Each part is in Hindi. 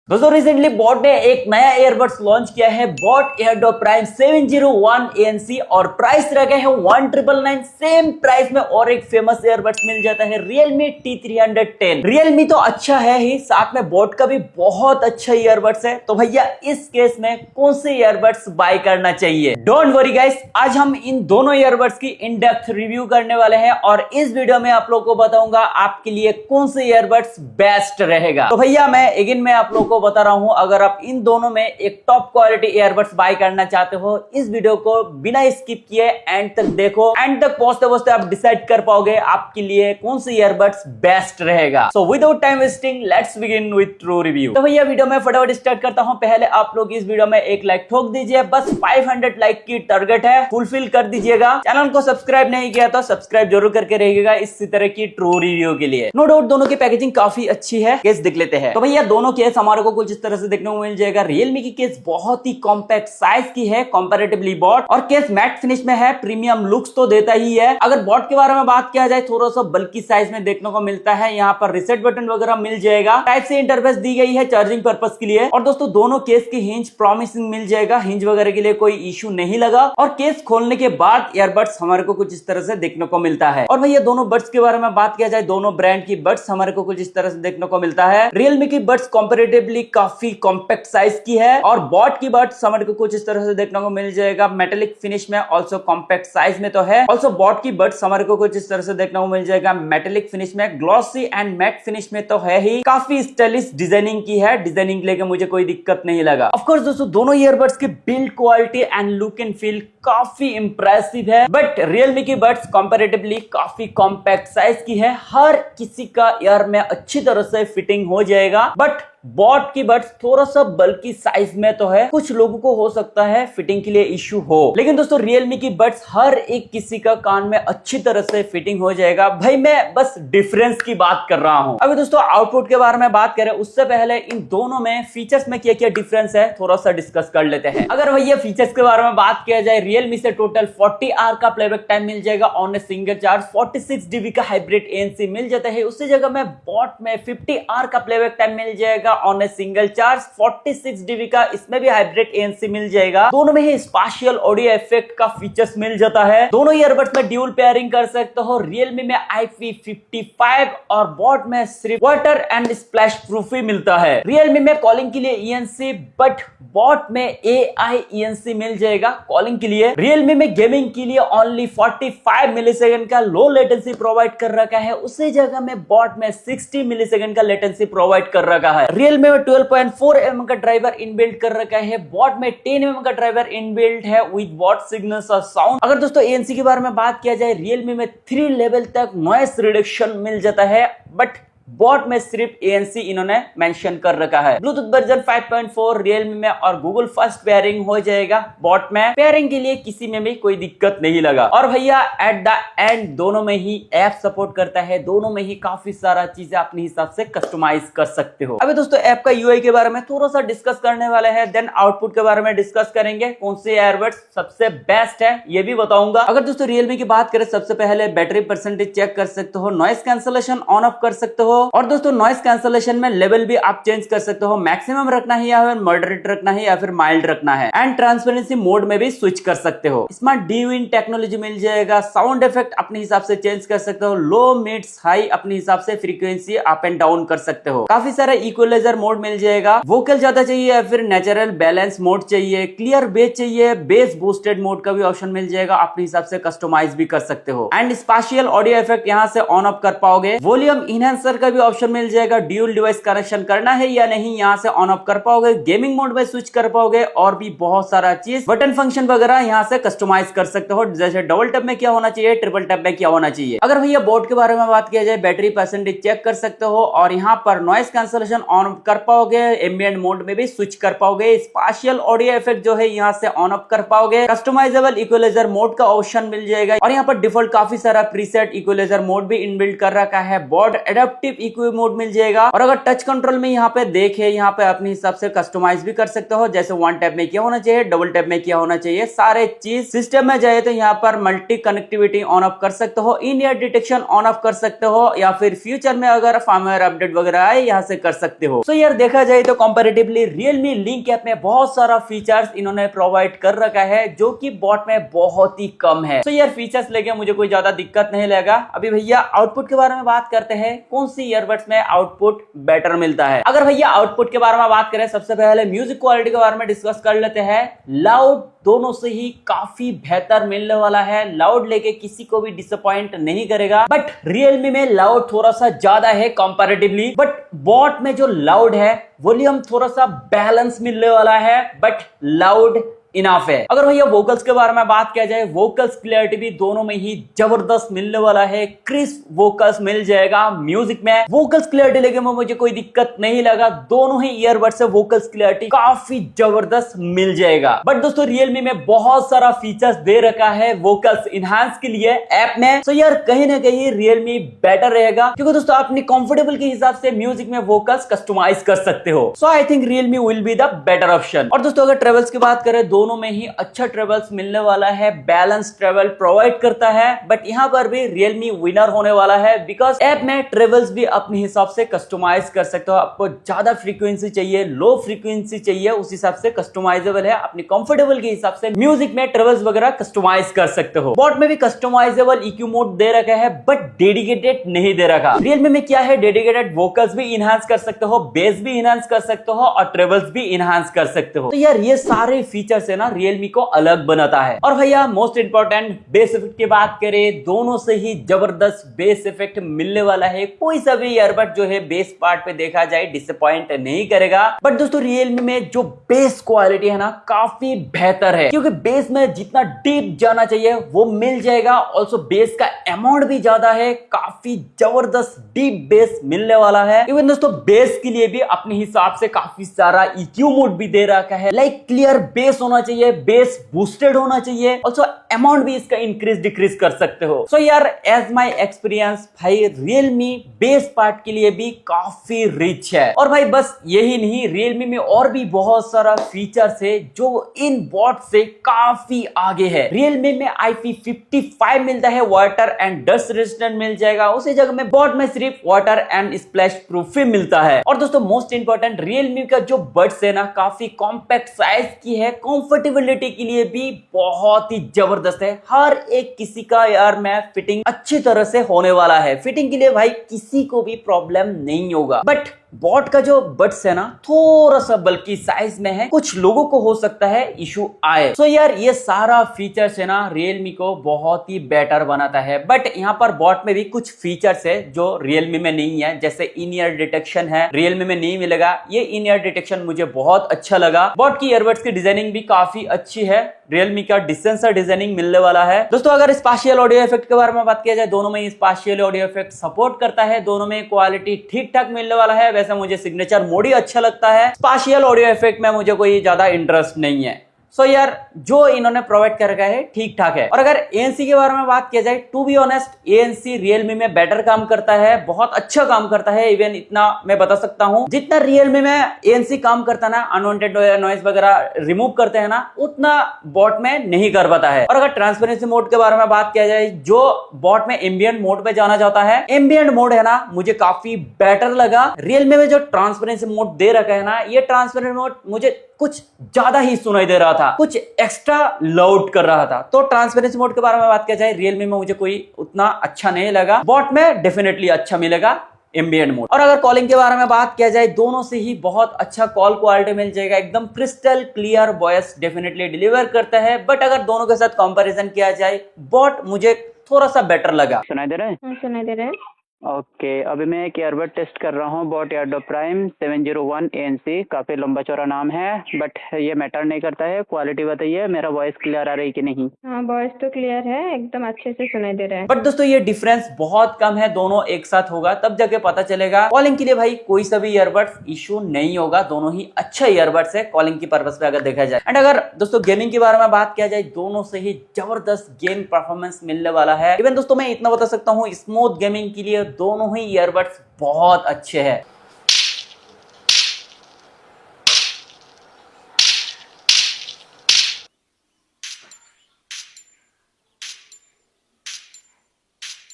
दोस्तों रिसेंटली बॉट ने एक नया ईयरबड्स लॉन्च किया है, बॉट एयरडॉप प्राइम 701 ANC और प्राइस रखा है 1999। सेम प्राइस में और एक फेमस ईयरबड्स मिल जाता है Realme T310। Realme तो अच्छा है ही, साथ में बॉट का भी बहुत अच्छा ईयरबड्स है। तो भैया इस केस में कौन से ईयरबड्स बाय करना चाहिए? डोंट वरी गाइस, आज हम इन दोनों ईयरबड्स की इन डेप्थ रिव्यू करने वाले हैं और इस वीडियो में आप लोगों को बताऊंगा आपके लिए कौन से ईयरबड्स बेस्ट रहेगा। तो भैया मैं अगेन आप लोगों को बता रहा हूं, अगर आप इन दोनों में एक टॉप क्वालिटी ईयरबड्स बाय करना चाहते हो, इस वीडियो को बिना स्किप किए एंड तक देखो। एंड तक पहुंचते पहुंचते आप डिसाइड कर पाओगे आपके लिए कौन से ईयरबड्स बेस्ट रहेगा। So without time wasting let's begin with true review. तो भैया वीडियो में फटाफट स्टार्ट करता हूं। पहले आप लोग इस वीडियो में एक लाइक ठोक दीजिए, बस 500 लाइक की टारगेट है, फुलफिल कर दीजिएगा। चैनल को सब्सक्राइब नहीं किया तो सब्सक्राइब जरूर करके रहिएगा इसी तरह की ट्रू रिव्यू के लिए। नो डाउट दोनों की पैकेजिंग काफी अच्छी है। केस देख लेते हैं। तो भैया दोनों केस हमारे को कुछ इस तरह से देखने को मिल जाएगा। Realme की केस बहुत ही कॉम्पैक्ट साइज की है कंपैरेटिवली बॉट, और केस मैट फिनिश में है, प्रीमियम लुक्स तो देता ही है। अगर बॉट के बारे में बात किया जाए, थोड़ा सा बल्कि साइज में देखने को मिलता है। यहाँ पर रिसेट बटन वगैरह मिल जाएगा, टाइप से इंटरफेस दी गई है चार्जिंग पर्पस के लिए। और दोस्तों दोनों केस की हिंज प्रॉमिसिंग मिल जाएगा, हिंज वगैरह के लिए कोई इश्यू नहीं लगा। और केस खोलने के बाद ईयरबड्स हमारे को कुछ इस तरह से देखने को मिलता है। और भैया दोनों बड्स के बारे में बात किया जाए, दोनों ब्रांड की बड्स हमारे को कुछ इस तरह से देखने को मिलता है। Realme की बड्स कंपैरेटिवली काफी कॉम्पैक्ट साइज की है, और बॉट की बड्स हमारे को कुछ इस तरह से देखने को मिल जाएगा। मेटेलिक फिनिश में, ऑल्सो कॉम्पैक्ट साइज में तो है। ऑल्सो बॉट की बड्स हमारे को कुछ इस तरह से देखने को मिल जाएगा। मेटेलिक फिनिश में, ग्लॉसी एंड मैट फिनिश में तो है ही। काफी स्टाइलिश डिजाइनिंग की है, डिजाइनिंग लेके मुझे कोई दिक्कत नहीं लगा। ऑफ कोर्स दोस्तों दोनों ईयरबड्स की build quality and look and feel काफी इंप्रेसिव है, बट Realme की बड्स कंपैरेटिवली काफी कॉम्पैक्ट साइज की है। हर किसी का ईयर में अच्छी तरह से फिटिंग हो जाएगा, बट बॉट की बड्स थोड़ा सा बल्कि साइज में तो है। कुछ लोगों को हो सकता है फिटिंग के लिए इश्यू हो, लेकिन दोस्तों Realme की बड्स हर एक किसी का कान में अच्छी तरह से फिटिंग हो जाएगा। भाई मैं बस डिफरेंस की बात कर रहा हूं। अभी दोस्तों आउटपुट के बारे में बात करें उससे पहले इन दोनों में फीचर्स में क्या क्या डिफरेंस है थोड़ा सा डिस्कस कर लेते हैं। अगर भैया फीचर्स के बारे में बात किया जाए, Realme से टोटल 40 आवर का प्लेबैक टाइम मिल जाएगा on a single charge. 46 GB का हाइब्रिड ANC मिल जाता है। उसी जगह में बॉट में 50 आवर का प्लेबैक टाइम मिल जाएगा on a single charge. 46 GB का इसमें भी हाइब्रिड ANC मिल जाएगा। दोनों में ही स्पेशियल ऑडियो इफेक्ट का फीचर्स मिल जाता है। दोनों ईयरबड्स में ड्यूल पेयरिंग कर सकते हो। Realme में IP55 और बॉट में सिर्फ वाटर एंड स्प्लैश प्रूफ ही मिलता है। Realme में कॉलिंग के लिए ENC, बट बॉट में AI ENC मिल जाएगा कॉलिंग के लिए। Realme में गेमिंग के लिए ओनली 45 मिलीसेकंड का लो लेटेंसी प्रोवाइड कर रखा है। उसी जगह में बॉट में 60 मिलीसेकंड का लेटेंसी प्रोवाइड कर रखा है। Realme में 12.4 mm का ड्राइवर इनबिल्ट कर रखा है। बॉट में 10 mm का ड्राइवर इनबिल्ट है विद बॉट सिग्नल्स और साउंड। अगर दोस्तों ANC के बारे में बात किया जाए, Realme में 3 लेवल तक नॉइस रिडक्शन मिल जाता है, बट बॉट में सिर्फ ANC इन्होंने मेंशन कर रखा है। ब्लूटूथ वर्जन 5.4 Realme में, और गूगल फर्स्ट पेयरिंग हो जाएगा बॉट में। पेयरिंग के लिए किसी में भी कोई दिक्कत नहीं लगा। और भैया एट द एंड दोनों में ही ऐप सपोर्ट करता है। दोनों में ही काफी सारा चीजें अपने हिसाब से कस्टमाइज कर सकते हो। अभी दोस्तों ऐप का UI के बारे में थोड़ा सा डिस्कस करने वाले हैं, देन आउटपुट के बारे में डिस्कस करेंगे। कौन से ईयरबड्स सबसे बेस्ट है ये भी बताऊंगा। अगर दोस्तों Realme की बात करें, सबसे पहले बैटरी परसेंटेज चेक कर सकते हो, नॉइस कैंसलेशन ऑन ऑफ कर सकते हो, और दोस्तों नॉइस कैंसलेशन में लेवल भी आप चेंज कर सकते हो। मैक्सिमम रखना है या फिर मॉडरेट रखना है या फिर माइल्ड रखना है, एंड ट्रांसपेरेंसी मोड में भी स्विच कर सकते हो। स्मार्ट DUIN टेक्नोलॉजी मिल जाएगा। साउंड इफेक्ट अपने हिसाब से चेंज कर सकते हो। लो मिड्स हाई अपने हिसाब से फ्रीक्वेंसी अप एंड डाउन कर सकते हो। काफी सारा इक्वलाइजर मोड मिल जाएगा। वोकल ज्यादा चाहिए या फिर नेचुरल बैलेंस मोड चाहिए, क्लियर बेस चाहिए, बेस बूस्टेड मोड का भी ऑप्शन मिल जाएगा। अपने हिसाब से कस्टमाइज भी कर सकते हो, एंड स्पेशियल ऑडियो इफेक्ट यहाँ से ऑन ऑफ कर पाओगे। वॉल्यूम इनहेंसर का भी ऑप्शन मिल जाएगा। ड्यूल डिवाइस कनेक्शन करना है या नहीं यहाँ से ऑन ऑफ कर पाओगे। गेमिंग मोड में स्विच कर पाओगे, और भी बहुत सारा चीज, बटन फंक्शन वगैरह यहाँ से कस्टमाइज कर सकते हो, जैसे डबल टैप में क्या होना चाहिए, ट्रिपल टैप में क्या होना चाहिए। अगर भैया बोर्ड के बारे में बात किया जाए, बैटरी परसेंटेज चेक कर सकते हो, और यहाँ पर नॉइस कैंसलेशन ऑन कर पाओगे। एम्बिएंट मोड में भी स्विच कर पाओगे। स्पेशियल ऑडियो इफेक्ट जो है यहाँ से ऑन ऑफ कर पाओगे। कस्टमाइजेबल इक्वलाइजर मोड का ऑप्शन मिल जाएगा, और यहाँ पर डिफॉल्ट काफी सारा प्रीसेट इक्वलाइजर मोड भी इनबिल्ट कर रखा है। बॉट एडेप्टिव इक्यू मोड मिल जाएगा। और अगर टच कंट्रोल में यहाँ पे देखे, यहाँ पे अपने हिसाब से कस्टमाइज भी कर सकते हो, जैसे वन टैप में क्या होना चाहिए, डबल टैप में क्या होना चाहिए, सारे चीज सिस्टम में जाए तो यहाँ पर मल्टी कनेक्टिविटी ऑन ऑफ कर सकते हो, इन ईयर डिटेक्शन ऑन ऑफ कर सकते हो, या फिर फ्यूचर में अगर फर्मवेयर अपडेट वगैरह आए यहाँ से कर सकते हो। तो यार देखा जाए तो कंपैरेटिवली Realme Link ऐप में बहुत सारा फीचर्स इन्होंने प्रोवाइड कर रखा है जो कि बॉट में बहुत ही कम है। तो यार फीचर्स लेके मुझे कोई ज्यादा दिक्कत नहीं लगा। अभी भैया आउटपुट के बारे में बात करते हैं, कौन सी ईयरबड्स में आउटपुट बेटर मिलता है। अगर भैया आउटपुट के बारे में बात करें, सबसे पहले म्यूजिक क्वालिटी के बारे में डिस्कस कर लेते हैं। लाउड दोनों से ही काफी बेहतर मिलने वाला है, लाउड लेके किसी को भी डिसअपॉइंट नहीं करेगा। बट Realme में लाउड थोड़ा सा ज्यादा है कंपैरेटिवली, बट बॉट में जो लाउड है वॉल्यूम थोड़ा सा बैलेंस मिलने वाला है, बट लाउड इनफ है। अगर भैया वोकल्स के बारे में बात किया जाए, वोकल्स क्लियरिटी भी दोनों में ही जबरदस्त मिलने वाला है, क्रिस्प वोकल्स मिल जाएगा म्यूजिक में। वोकल्स क्लियरिटी लेके मुझे कोई दिक्कत नहीं लगा, दोनों ही ईयरबड से वोकल्स क्लियरिटी काफी जबरदस्त मिल जाएगा। बट दोस्तों Realme में बहुत सारा फीचर्स दे रखा है वोकल्स इनहांस के लिए ऐप में। तो यार कहीं ना कहीं Realme बेटर रहेगा, क्योंकि दोस्तों अपनी कंफर्टेबल के हिसाब से म्यूजिक में वोकल्स कस्टमाइज कर सकते हो। So I think Realme will be the better option. और दोस्तों अगर ट्रेवल्स की बात करें, दोनों में ही अच्छा ट्रेवल्स मिलने वाला है, बैलेंस ट्रेवल प्रोवाइड करता है। बट यहां पर भी Realme विनर होने वाला है, बिकॉज ऐप में ट्रेवल्स भी अपने हिसाब से कस्टमाइज कर सकते हो। आपको ज्यादा फ्रीक्वेंसी चाहिए, लो फ्रीक्वेंसी चाहिए, उस हिसाब से कस्टमाइजेबल है। अपनी कंफर्टेबल के हिसाब से म्यूजिक में ट्रेवल्स वगैरह कस्टमाइज कर सकते हो। बॉट में भी कस्टमाइजेबल इक्यू मोड दे रखा है, बट डेडिकेटेड नहीं दे रखा। Realme में क्या है, डेडिकेटेड वोकल्स भी इनहांस कर सकते हो, बेस भी इनहांस कर सकते हो, और ट्रेवल्स भी इनहांस कर सकते हो। तो यार ये सारे फीचर्स है ना Realme को अलग बनाता है। और भैया मोस्ट इंपॉर्टेंट बेस इफेक्ट की बात करें, दोनों से ही जबरदस्त बेस इफेक्ट मिलने वाला है। कोई सा भी ईयरबड जो है बेस पार्ट पे देखा जाए डिसअपॉइंट नहीं करेगा। बट दोस्तों Realme में जो बेस क्वालिटी है ना काफी बेहतर है, क्योंकि बेस में जितना डीप जाना चाहिए वो मिल जाएगा। ऑल्सो बेस का अमाउंट भी ज्यादा है, काफी जबरदस्त डीप बेस मिलने वाला है। इवन दोस्तों बेस के लिए भी अपने हिसाब से काफी सारा EQ मोड भी दे रखा है, लाइक क्लियर बेस होना चाहिए, बेस बूस्टेड होना चाहिए, ऑल्सो अमाउंट भी इसका इंक्रीज डिक्रीज कर सकते हो। सो यार एज माई एक्सपीरियंस भाई Realme बेस पार्ट के लिए भी काफी रिच है। और भाई बस यही नहीं, Realme में और भी बहुत सारा फीचर्स है जो इन बॉट से काफी आगे है। Realme में IP55 मिलता है, वाटर एंड डस्ट रेजिस्टेंट मिल जाएगा, उसी जगह में बॉट में सिर्फ वाटर एंड स्प्लैश प्रूफ ही मिलता है। और दोस्तों मोस्ट इंपॉर्टेंट Realme का जो बड्स है ना काफी कॉम्पैक्ट साइज की है, कंफर्टेबिलिटी के लिए भी बहुत ही जबरदस्त है। हर एक किसी का यार में फिटिंग अच्छी तरह से होने वाला है, फिटिंग के लिए भाई किसी को भी प्रॉब्लम नहीं होगा। बट बॉट का जो बड्स है ना थोड़ा सा बल्कि साइज में है, कुछ लोगों को हो सकता है इशू आए। सो यार ये सारा फीचर्स है ना Realme को बहुत ही बेटर बनाता है। बट यहाँ पर बॉट में भी कुछ फीचर्स है जो Realme में नहीं है, जैसे इन ईयर डिटेक्शन है, Realme में नहीं मिलेगा। ये इन ईयर डिटेक्शन मुझे बहुत अच्छा लगा। बॉट की ईयरबड्स की डिजाइनिंग भी काफी अच्छी है, Realme का डिस्टेंसर डिजाइनिंग मिलने वाला है। दोस्तों अगर स्पाशियल ऑडियो इफेक्ट के बारे में बात किया जाए, दोनों में स्पाशियल ऑडियो इफेक्ट सपोर्ट करता है, दोनों में क्वालिटी ठीक ठाक मिलने वाला है। वैसे मुझे सिग्नेचर मोड ही अच्छा लगता है, स्पाशियल ऑडियो इफेक्ट में मुझे कोई ज्यादा इंटरेस्ट नहीं है। सो यार जो इन्होंने प्रोवाइड कर रखा है ठीक ठाक है। और अगर ANC के बारे में बात किया जाए, to be honest ANC Realme में बेटर काम करता है, बहुत अच्छा काम करता है। इवन इतना मैं बता सकता हूं, जितना Realme में ANC काम करता है ना, अनवांटेड नॉइज वगैरह रिमूव करते हैं ना, उतना बॉट में नहीं कर पाता है। और अगर ट्रांसपेरेंसी मोड के बारे में बात किया जाए, जो बॉट में एम्बिएंट मोड पे जाना चाहता है, एम्बिएंट मोड है ना मुझे काफी बेटर लगा। Realme में जो ट्रांसपेरेंसी मोड दे रखा है ना, ये ट्रांसपेरेंसी मोड मुझे कुछ ज्यादा ही सुनाई दे रहा था, कुछ एक्स्ट्रा लाउड कर रहा था। तो ट्रांसपेरेंसी मोड के बारे में बात किया जाए, Realme में मुझे कोई उतना अच्छा नहीं लगा। बॉट में डेफिनेटली अच्छा मिलेगा एम्बिएंट मोड। और अगर कॉलिंग के बारे में बात किया जाए, दोनों से ही बहुत अच्छा कॉल क्वालिटी मिल जाएगा, एकदम crystal clear voice definitely deliver करता है। बट अगर दोनों के साथ कंपैरिजन किया जाए, बॉट मुझे थोड़ा सा बेटर लगा। सुनाई दे रहा है? सुनाई दे रहा है। ओके, अभी मैं एक ईयरबड टेस्ट कर रहा हूँ, बॉट एयरडो प्राइम 701 ANC। काफ़ी लंबा चौड़ा नाम है, बट ये मैटर नहीं करता है। क्वालिटी बताइए, मेरा वॉइस क्लियर आ रही कि नहीं? हाँ वॉइस तो क्लियर है, एकदम अच्छे से सुनाई दे रहा है। बट दोस्तों ये डिफरेंस बहुत कम है, दोनों एक साथ होगा तब जाके पता चलेगा। कॉलिंग के लिए भाई कोई सा भी ईयरबड्स इशू नहीं होगा, दोनों ही अच्छा ईयरबड्स है कॉलिंग की पर्पस पे अगर देखा जाए। एंड अगर दोस्तों गेमिंग के बारे में बात किया जाए, दोनों से ही जबरदस्त गेम परफॉर्मेंस मिलने वाला है। इवन दोस्तों मैं इतना बता सकता हूँ, स्मूथ गेमिंग के लिए दोनों ही ईयरबड्स बहुत अच्छे हैं।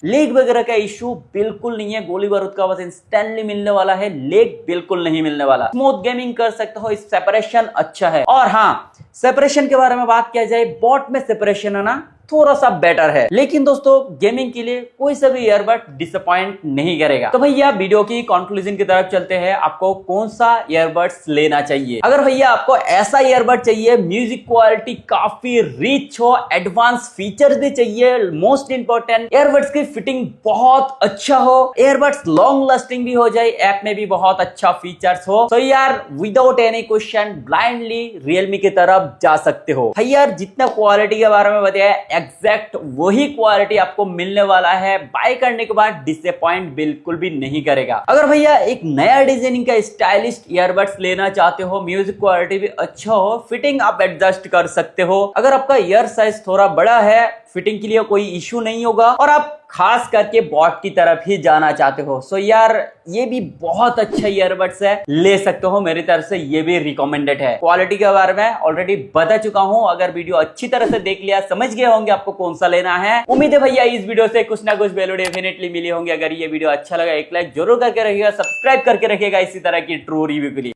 लेग वगैरह का इशू बिल्कुल नहीं है, गोली बारूद का बस इंस्टेंटली मिलने वाला है, लेग बिल्कुल नहीं मिलने वाला। स्मूथ गेमिंग कर सकते हो, सेपरेशन अच्छा है। और हाँ, सेपरेशन के बारे में बात किया जाए, बॉट में सेपरेशन है ना थोड़ा सा बेटर है, लेकिन दोस्तों गेमिंग के लिए कोई सा भी ईयरबड डिसअपॉइंट नहीं करेगा। तो भैया वीडियो की कंक्लूजन की तरफ चलते हैं, आपको कौन सा ईयरबड्स लेना चाहिए। अगर भैया आपको ऐसा ईयरबड चाहिए, म्यूजिक क्वालिटी काफी रिच हो, एडवांस फीचर्स भी चाहिए, मोस्ट इंपॉर्टेंट ईयरबड्स की फिटिंग बहुत अच्छा हो, ईयरबड्स लॉन्ग लास्टिंग भी हो जाए, ऐप में भी बहुत अच्छा फीचर्स हो, तो यार without any question blindly Realme की तरफ जा सकते हो। भैया जितना क्वालिटी के बारे में बताया, एग्जैक्ट वही क्वालिटी आपको मिलने वाला है, बाय करने के बाद डिसअपॉइंट बिल्कुल भी नहीं करेगा। अगर भैया एक नया डिजाइनिंग का स्टाइलिश ईयरबड्स लेना चाहते हो, म्यूजिक क्वालिटी भी अच्छा हो, फिटिंग आप एडजस्ट कर सकते हो, अगर आपका ईयर साइज थोड़ा बड़ा है, फिटिंग के लिए कोई इश्यू नहीं होगा, और आप खास करके बॉट की तरफ ही जाना चाहते हो, सो यार ये भी बहुत अच्छा ईयरबड्स है, ले सकते हो। मेरी तरफ से ये भी रिकमेंडेड है। क्वालिटी के बारे में ऑलरेडी बता चुका हूं, अगर वीडियो अच्छी तरह से देख लिया, समझ गए होंगे आपको कौन सा लेना है। उम्मीद है भैया इस वीडियो से कुछ ना कुछ वैल्यू डेफिनेटली मिली होंगे। अगर ये वीडियो अच्छा लगा एक लाइक जरूर करके रखिएगा, सब्सक्राइब करके रखिएगा इसी तरह की ट्रू रिव्यू के लिए।